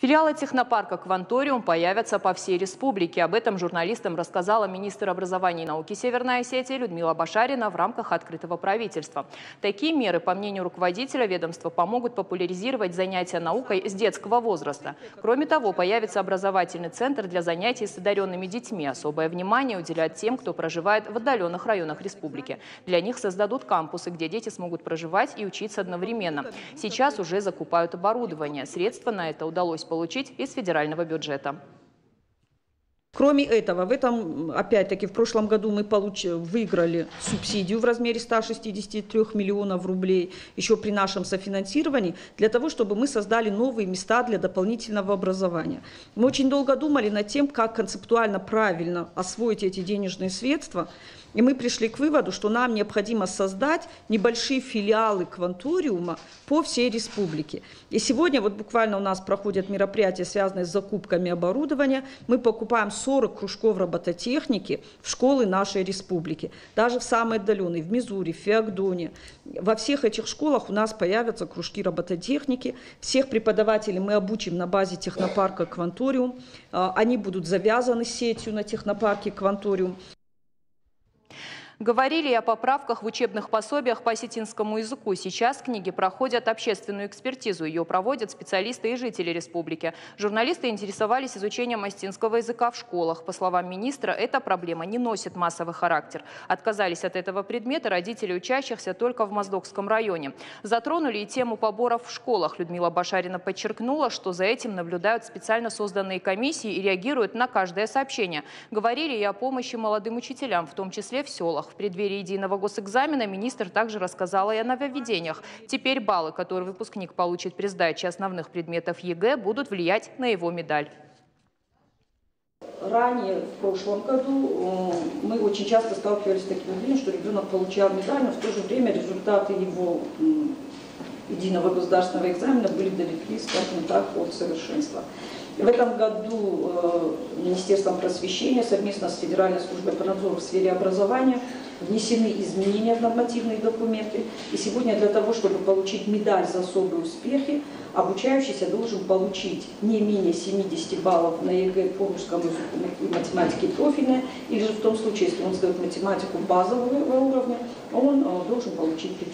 Филиалы технопарка «Кванториум» появятся по всей республике. Об этом журналистам рассказала министр образования и науки Северной Осетии Людмила Башарина в рамках открытого правительства. Такие меры, по мнению руководителя ведомства, помогут популяризировать занятия наукой с детского возраста. Кроме того, появится образовательный центр для занятий с одаренными детьми. Особое внимание уделят тем, кто проживает в отдаленных районах республики. Для них создадут кампусы, где дети смогут проживать и учиться одновременно. Сейчас уже закупают оборудование. Средства на это удалось получить из федерального бюджета. Кроме этого, опять-таки, в прошлом году мы выиграли субсидию в размере 163 миллионов рублей, еще при нашем софинансировании, для того, чтобы мы создали новые места для дополнительного образования. Мы очень долго думали над тем, как концептуально правильно освоить эти денежные средства, и мы пришли к выводу, что нам необходимо создать небольшие филиалы «Кванториума» по всей республике. И сегодня буквально у нас проходят мероприятия, связанные с закупками оборудования. Мы покупаем 40 кружков робототехники в школы нашей республики. Даже в самые отдаленные, в Мизури, в Феогдоне. Во всех этих школах у нас появятся кружки робототехники. Всех преподавателей мы обучим на базе технопарка «Кванториум». Они будут завязаны сетью на технопарке «Кванториум». Говорили и о поправках в учебных пособиях по осетинскому языку. Сейчас книги проходят общественную экспертизу. Ее проводят специалисты и жители республики. Журналисты интересовались изучением осетинского языка в школах. По словам министра, эта проблема не носит массовый характер. Отказались от этого предмета родители учащихся только в Моздокском районе. Затронули и тему поборов в школах. Людмила Башарина подчеркнула, что за этим наблюдают специально созданные комиссии и реагируют на каждое сообщение. Говорили и о помощи молодым учителям, в том числе в селах. В преддверии единого госэкзамена министр также рассказала и о нововведениях. Теперь баллы, которые выпускник получит при сдаче основных предметов ЕГЭ, будут влиять на его медаль. Ранее, в прошлом году, мы очень часто сталкивались с таким явлением, что ребенок получал медаль, но в то же время результаты его единого государственного экзамена были далеки, скажем так, от совершенства. В этом году Министерством просвещения совместно с Федеральной службой по надзору в сфере образования внесены изменения в нормативные документы. И сегодня для того, чтобы получить медаль за особые успехи, обучающийся должен получить не менее 70 баллов на ЕГЭ по русскому языку и математике профильной, или же в том случае, если он сдает математику базового уровня, он должен получить 5.